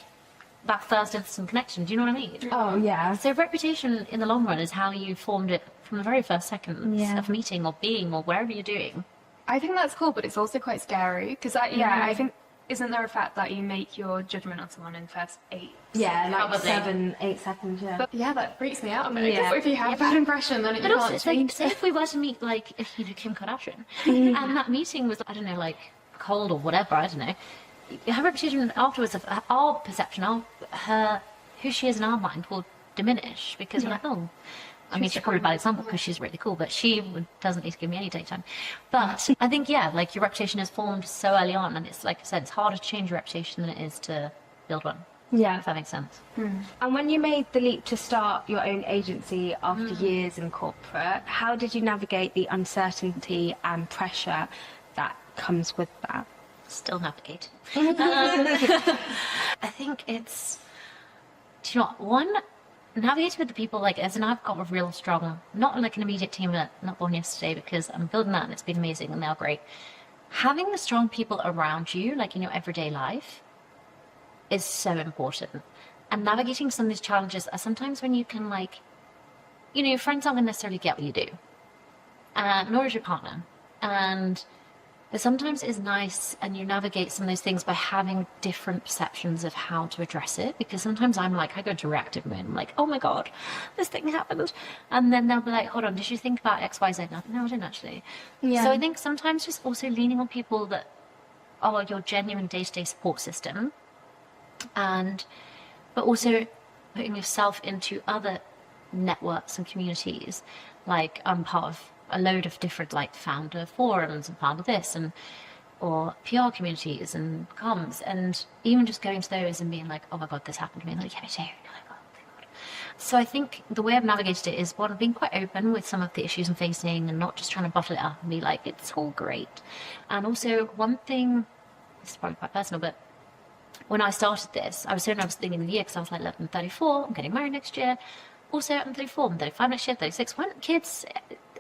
that first instant connection. Do you know what I mean? Oh, yeah. So reputation in the long run is how you formed it from the very first seconds of meeting or being or wherever you're doing. I think that's cool, but it's also quite scary because I think, isn't there a fact that you make your judgment on someone in the first 8? Yeah, like Probably. 7-8 seconds, yeah. But yeah, that freaks me out a minute. If you have a bad impression, then you But also, can't it's like, change say it. if we were to meet, like, Kim Kardashian, and that meeting was, I don't know, like, cold or whatever, I don't know, her reputation afterwards, of our perception, who she is in our mind will diminish, because we're like, oh, I mean, she's probably a bad example because she's really cool, but she doesn't need to give me any daytime. But I think, yeah, like, your reputation is formed so early on, and it's, like I said, it's harder to change your reputation than it is to build one. Yeah. If that makes sense. And when you made the leap to start your own agency after years in corporate, how did you navigate the uncertainty and pressure that comes with that? Still navigating. I think it's, do you know what, one, navigating with the people, like, as in I've got a real strong, not like an immediate team at Not Born Yesterday, because I'm building that and it's been amazing and they're great. Having the strong people around you, like in your everyday life, is so important. And navigating some of these challenges are sometimes when you can, like, you know, your friends aren't going to necessarily get what you do, nor is your partner. And but sometimes it's nice, and you navigate some of those things by having different perceptions of how to address it. Because sometimes I'm like, I go into reactive mode. I'm like, oh my god, this thing happened. And then they'll be like, hold on, did you think about X, Y, Z? No, I didn't actually. Yeah. So I think sometimes just also leaning on people that are your genuine day-to-day support system. But also putting yourself into other networks and communities. Like, I'm part of a load of different, like, founder forums and founder this, and or PR communities and comms, and even just going to those and being like, oh my god, this happened to me, and like, yeah, me too. Like, oh, thank God. So I think the way I've navigated it is, one, being quite open with some of the issues I'm facing and not just trying to bottle it up and be like, it's all great. And also, one thing, this is probably quite personal, but when I started this, I was so nervous at the beginning of the year because I was like, look, I'm 34, I'm getting married next year. Also, I'm 34, I'm 35 next year, 36, when kids,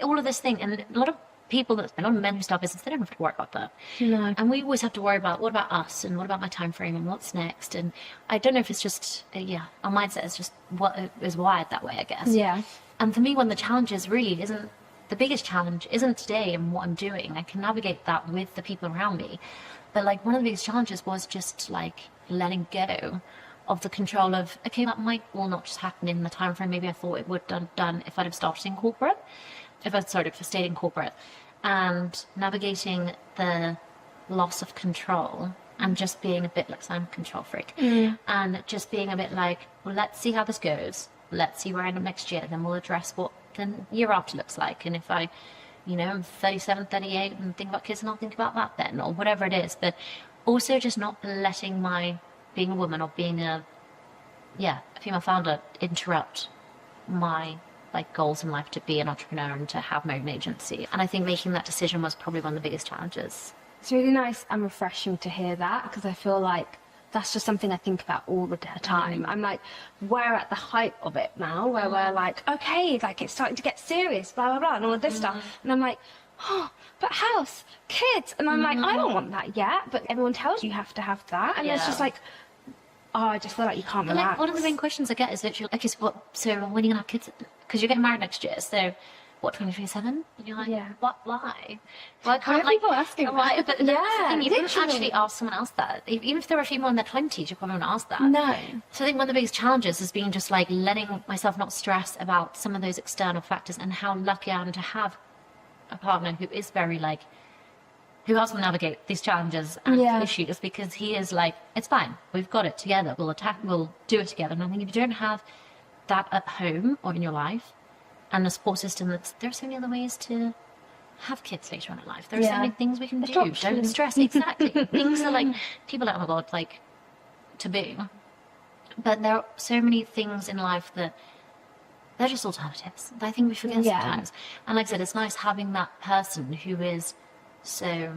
all of this thing. And a lot of a lot of men who start business, they don't have to worry about that. No. And we always have to worry about, what about us, and what about my time frame, and what's next. And I don't know if it's just, our mindset is just what is wired that way, I guess. Yeah. And for me, one of the challenges really isn't, the biggest challenge isn't today and what I'm doing. I can navigate that with the people around me. But like, one of the biggest challenges was just like letting go of the control of, okay, that might all not just happen in the time frame maybe I thought it would have done if I'd have started in corporate, if I stayed in corporate, and navigating the loss of control and just being a bit like, I'm a control freak, and just being a bit like, well, let's see how this goes. Let's see where I end up next year. Then we'll address what the year after looks like. And if I, I'm 37, 38 and think about kids, and I'll think about that then, or whatever it is. But also just not letting my being a woman or being a female founder interrupt my like goals in life to be an entrepreneur and to have my own agency. And I think making that decision was probably one of the biggest challenges. It's really nice and refreshing to hear that, because I feel like that's just something I think about all the time. I'm like, we're at the height of it now, where we're like, okay, like it's starting to get serious, blah, blah, blah, and all of this stuff. And I'm like, oh, but house, kids. And I'm like, I don't want that yet. But everyone tells you have to have that. And it's just like, oh, I just feel like you can't relax. Like, one of the main questions I get is literally, okay, so when are you going to have kids? Because you're getting married next year, so what, 2027? And you're like, what, why? Why can't people asking why? But that's the thing, you wouldn't literally. actually ask someone else that. Even if there were people in their 20s, you probably wouldn't ask that. No. So I think one of the biggest challenges has been just like letting myself not stress about some of those external factors, and how lucky I am to have a partner who is very like, who helps me navigate these challenges and issues, because he is like, it's fine, we've got it together, we'll do it together. And I think if you don't have that at home or in your life, and a support system, there are so many other ways to have kids later on in life. There are so many things we can do. Don't stress. Exactly. Things are like, people are like, oh my God, like, taboo. But there are so many things in life that they're just alternatives. I think we forget sometimes. And like I said, it's nice having that person who is so,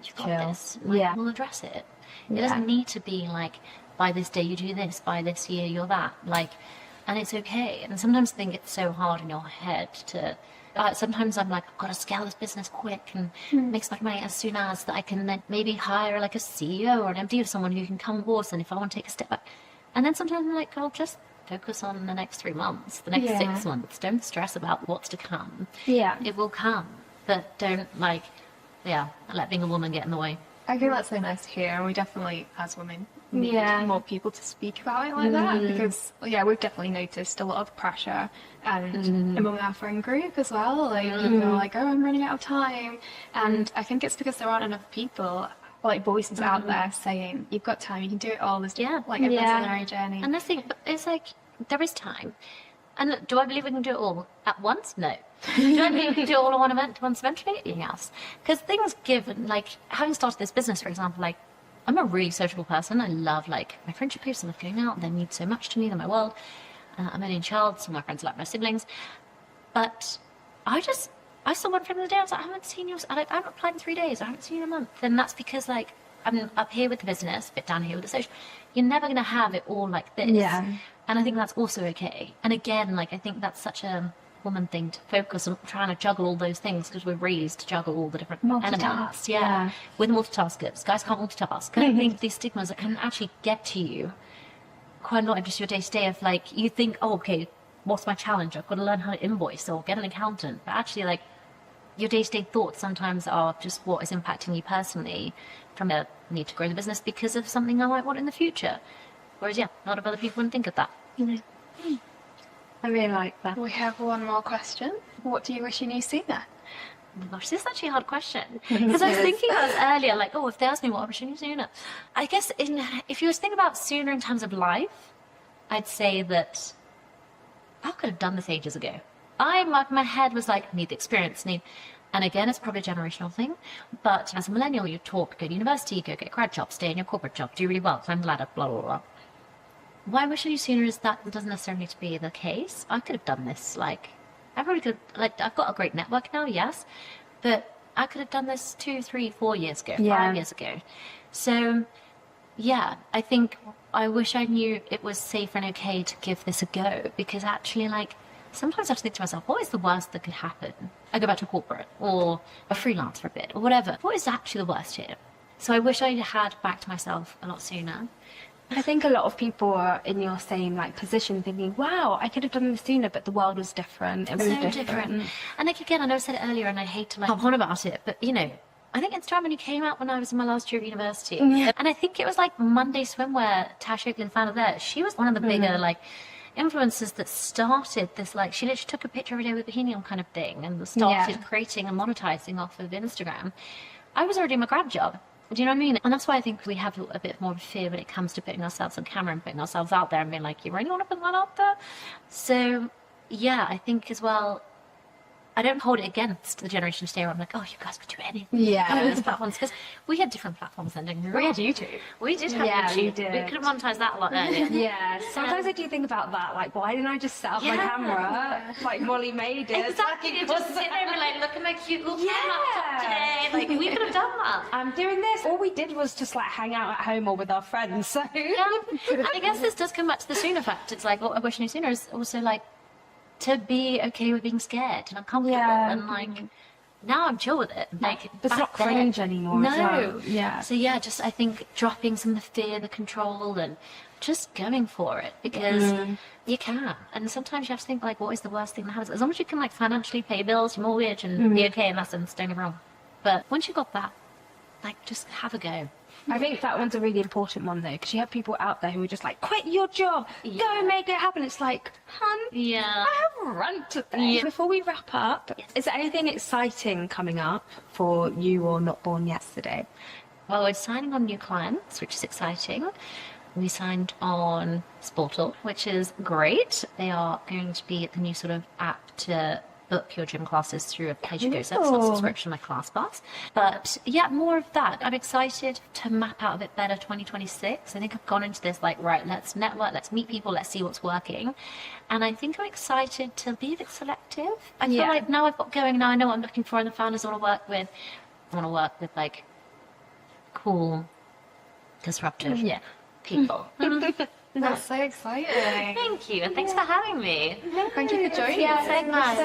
you've got this. Like, we'll address it. It doesn't need to be like, by this day you do this, by this year you're that. Like, and it's okay. And sometimes I think it's so hard in your head to, sometimes I'm like, I've got to scale this business quick and make so much money as soon as that I can then maybe hire like a CEO or an MD or someone who can come on board, and if I want to take a step back. And then sometimes I'm like, I'll just focus on the next 3 months, the next 6 months. Don't stress about what's to come. Yeah. It will come. But don't let being a woman get in the way. I think that's so nice to hear, and we definitely, as women, need more people to speak about it like that, because we've definitely noticed a lot of pressure, and among our friend group as well, like people are like, oh, I'm running out of time, and I think it's because there aren't enough people, like voices out there saying, you've got time, you can do it all, there's like everyone's on their own journey. And the thing, it's like, there is time. And do I believe we can do it all at once? No. Do I believe we can do it all at one event once eventually? Yes. Because things give, like, having started this business, for example, like, I'm a really sociable person. I love, like, my friendship groups. I love going out. They mean so much to me. They're my world. I'm only a child. Some of my friends are like my siblings. But I saw one friend the other day. I was like, I haven't seen you. I haven't applied in 3 days. I haven't seen you in a month. And that's because, like, I'm up here with the business, a bit down here with the social. You're never going to have it all like this. Yeah. And I think that's also okay. And again, like, I think that's such a woman thing to focus on trying to juggle all those things, because we're raised to juggle all the different elements. Yeah. We're the multitaskers. Guys can't multitask. And I think these stigmas that can actually get to you quite a lot of just your day-to-day of, like, you think, oh, okay, what's my challenge? I've got to learn how to invoice or get an accountant. But actually, like, your day-to-day thoughts sometimes are just what is impacting you personally from the need to grow the business because of something I might want in the future. Whereas, a lot of other people wouldn't think of that. I really like that. We have one more question. What do you wish you knew sooner? Oh my gosh, this is actually a hard question. Because I was thinking about this earlier, like, oh, if they asked me what I wish I knew sooner. I guess if you was thinking about sooner in terms of life, I'd say that I could have done this ages ago. My head was like, need the experience, and again, it's probably a generational thing, but as a millennial, you talk, go to university, go get a grad job, stay in your corporate job, do really well, climb the ladder, blah, blah, blah. Why I wish I knew sooner is that doesn't necessarily need to be the case. I could have done this, like, I probably could, like, I've got a great network now, yes, but I could have done this 2, 3, 4 years ago, 5 years ago. So yeah, I think I wish I knew it was safe and okay to give this a go, because actually, like, sometimes I have to think to myself, what is the worst that could happen? I go back to corporate or a freelance for a bit or whatever. What is actually the worst here? So I wish I had backed myself a lot sooner. I think a lot of people are in your same like position thinking, wow, I could have done this sooner, but the world was different. It was So different. And like, again, I know I said it earlier and I hate to like hop on about it, but you know, I think Instagram only came out when I was in my last year of university. Yeah. And I think it was like Monday Swimwear, Tash Oakley, the founder there. She was one of the bigger like influencers that started this, like, she literally took a picture every day with a bikini on kind of thing and started creating and monetizing off of Instagram. I was already in my grad job. Do you know what I mean? And that's why I think we have a bit more of fear when it comes to putting ourselves on camera and putting ourselves out there and being like, you really want to put that out there? So, yeah, I think as well, I don't hold it against the generation today where I'm like, oh, you guys would do anything. Yeah. On those platforms, because we had different platforms then, didn't we? We had YouTube. We did have YouTube. we did. We could have monetized that a lot earlier. Yeah, sometimes I do think about that, like, why didn't I just set up my camera like Molly made it? Exactly, Like, just sit there and be like, look at my cute little laptop today. Like, we could have done that. I'm doing this. All we did was just like hang out at home or with our friends. So Yeah. And I guess this does come back to the sooner fact. It's like, what I wish I knew sooner is also like, to be okay with being scared and uncomfortable, and like now I'm chill with it. Like it's back not then- cringe anymore. as No. well. Yeah. So yeah, just I think dropping some of the fear, the control, and just going for it, because you can. And sometimes you have to think like, what is the worst thing that happens? As long as you can like financially pay bills, your mortgage, and be okay in that sense, don't get me wrong. But once you've got that, like, just have a go. I think that one's a really important one though, because you have people out there who are just like, quit your job, go and make it happen. It's like, hun, Yeah. I have a rant to pay. Yeah. Before we wrap up, is there anything exciting coming up for you or Not Born Yesterday? Well, we're signing on new clients, which is exciting. We signed on Sportal, which is great. They are going to be the new sort of app to book your gym classes through a pay-as-you-go service, not subscription like ClassPass. But yeah, more of that. I'm excited to map out a bit better 2026. I think I've gone into this like, right, let's network, let's meet people, let's see what's working. And I think I'm excited to be a bit selective. I feel like now I've got going, now I know what I'm looking for and the founders I want to work with. I want to work with like cool, disruptive people. That's so exciting. Thank you, and thanks for having me. Thank you for joining Yeah, us. so nice.